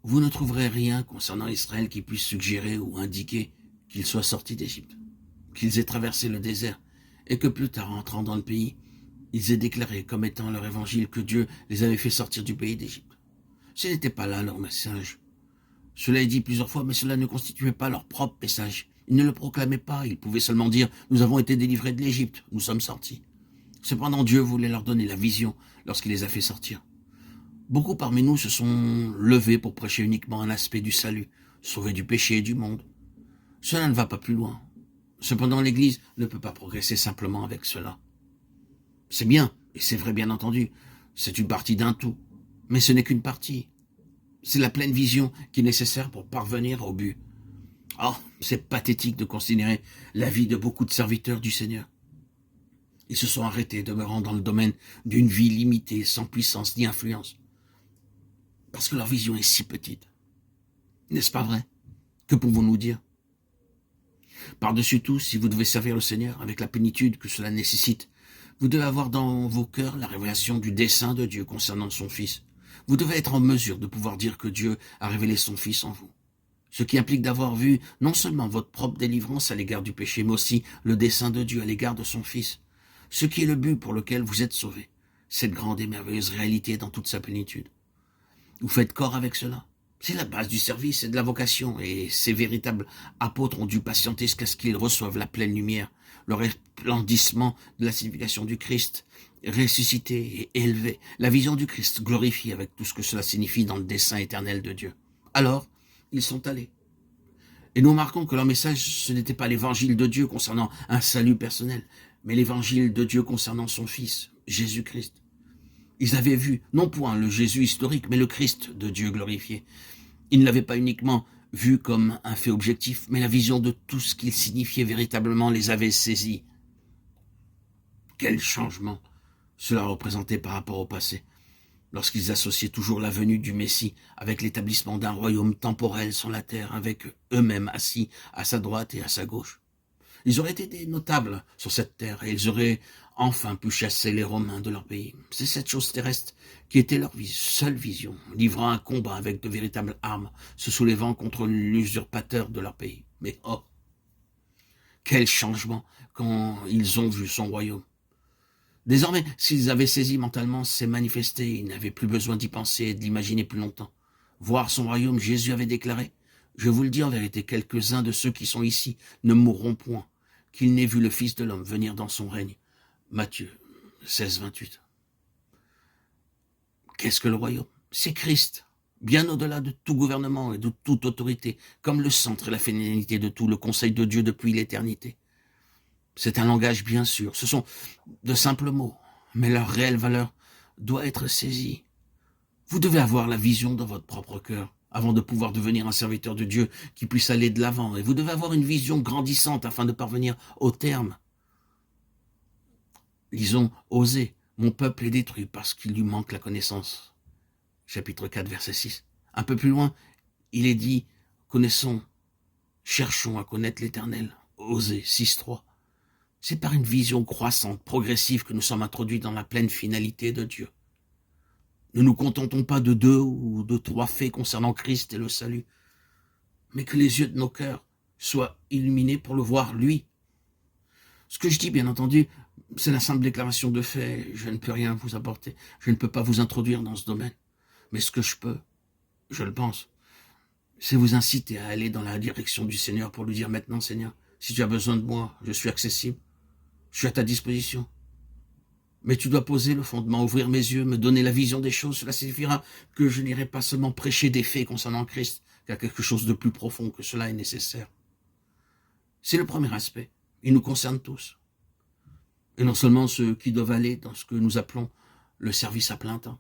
vous ne trouverez rien concernant Israël qui puisse suggérer ou indiquer qu'ils soient sortis d'Égypte, qu'ils aient traversé le désert, et que plus tard, entrant dans le pays, ils aient déclaré comme étant leur évangile que Dieu les avait fait sortir du pays d'Égypte. Ce n'était pas là leur message. Cela est dit plusieurs fois, mais cela ne constituait pas leur propre message. Ils ne le proclamaient pas, ils pouvaient seulement dire « Nous avons été délivrés de l'Égypte, nous sommes sortis ». Cependant, Dieu voulait leur donner la vision lorsqu'il les a fait sortir. Beaucoup parmi nous se sont levés pour prêcher uniquement un aspect du salut, sauver du péché et du monde. Cela ne va pas plus loin. Cependant, l'Église ne peut pas progresser simplement avec cela. C'est bien, et c'est vrai bien entendu, c'est une partie d'un tout, mais ce n'est qu'une partie. C'est la pleine vision qui est nécessaire pour parvenir au but. Oh, c'est pathétique de considérer la vie de beaucoup de serviteurs du Seigneur. Ils se sont arrêtés demeurant dans le domaine d'une vie limitée, sans puissance ni influence. Parce que leur vision est si petite. N'est-ce pas vrai? Que pouvons-nous dire? Par-dessus tout, si vous devez servir le Seigneur avec la plénitude que cela nécessite, vous devez avoir dans vos cœurs la révélation du dessein de Dieu concernant son Fils. Vous devez être en mesure de pouvoir dire que Dieu a révélé son Fils en vous. Ce qui implique d'avoir vu non seulement votre propre délivrance à l'égard du péché, mais aussi le dessein de Dieu à l'égard de son Fils. Ce qui est le but pour lequel vous êtes sauvés. Cette grande et merveilleuse réalité dans toute sa plénitude. Vous faites corps avec cela. C'est la base du service et de la vocation, et ces véritables apôtres ont dû patienter jusqu'à ce qu'ils reçoivent la pleine lumière, le resplendissement de la signification du Christ, ressuscité et élevé, la vision du Christ glorifiée avec tout ce que cela signifie dans le dessein éternel de Dieu. Alors, ils sont allés. Et nous remarquons que leur message, ce n'était pas l'évangile de Dieu concernant un salut personnel, mais l'évangile de Dieu concernant son Fils, Jésus-Christ. Ils avaient vu, non point le Jésus historique, mais le Christ de Dieu glorifié. Ils ne l'avaient pas uniquement vu comme un fait objectif, mais la vision de tout ce qu'il signifiait véritablement les avait saisis. Quel changement cela représentait par rapport au passé, lorsqu'ils associaient toujours la venue du Messie avec l'établissement d'un royaume temporel sur la terre, avec eux-mêmes assis à sa droite et à sa gauche. Ils auraient été des notables sur cette terre et ils auraient enfin pu chasser les Romains de leur pays. C'est cette chose terrestre qui était leur seule vision, livrant un combat avec de véritables armes, se soulevant contre l'usurpateur de leur pays. Mais oh, quel changement quand ils ont vu son royaume. Désormais, s'ils avaient saisi mentalement ces manifestés, ils n'avaient plus besoin d'y penser et de l'imaginer plus longtemps. Voir son royaume, Jésus avait déclaré « Je vous le dis en vérité, quelques-uns de ceux qui sont ici ne mourront point, qu'ils n'aient vu le Fils de l'homme venir dans son règne. » Matthieu 16, 28. Qu'est-ce que le royaume? C'est Christ, bien au-delà de tout gouvernement et de toute autorité, comme le centre et la finalité de tout, le conseil de Dieu depuis l'éternité. C'est un langage bien sûr, ce sont de simples mots, mais leur réelle valeur doit être saisie. Vous devez avoir la vision dans votre propre cœur, avant de pouvoir devenir un serviteur de Dieu qui puisse aller de l'avant, et vous devez avoir une vision grandissante afin de parvenir au terme. Lisons Osée, mon peuple est détruit parce qu'il lui manque la connaissance. Chapitre 4, verset 6. Un peu plus loin, il est dit, connaissons, cherchons à connaître l'Éternel. Osée 6, 3. C'est par une vision croissante, progressive que nous sommes introduits dans la pleine finalité de Dieu. Ne nous contentons pas de 2 ou de 3 faits concernant Christ et le salut, mais que les yeux de nos cœurs soient illuminés pour le voir lui. Ce que je dis, bien entendu, c'est la simple déclaration de fait. Je ne peux rien vous apporter. Je ne peux pas vous introduire dans ce domaine. Mais ce que je peux, je le pense, c'est vous inciter à aller dans la direction du Seigneur pour lui dire maintenant, Seigneur, si tu as besoin de moi, je suis accessible. Je suis à ta disposition. Mais tu dois poser le fondement, ouvrir mes yeux, me donner la vision des choses. Cela signifiera que je n'irai pas seulement prêcher des faits concernant Christ, car quelque chose de plus profond que cela est nécessaire. C'est le premier aspect. Il nous concerne tous. Et non seulement ceux qui doivent aller dans ce que nous appelons le service à plein temps,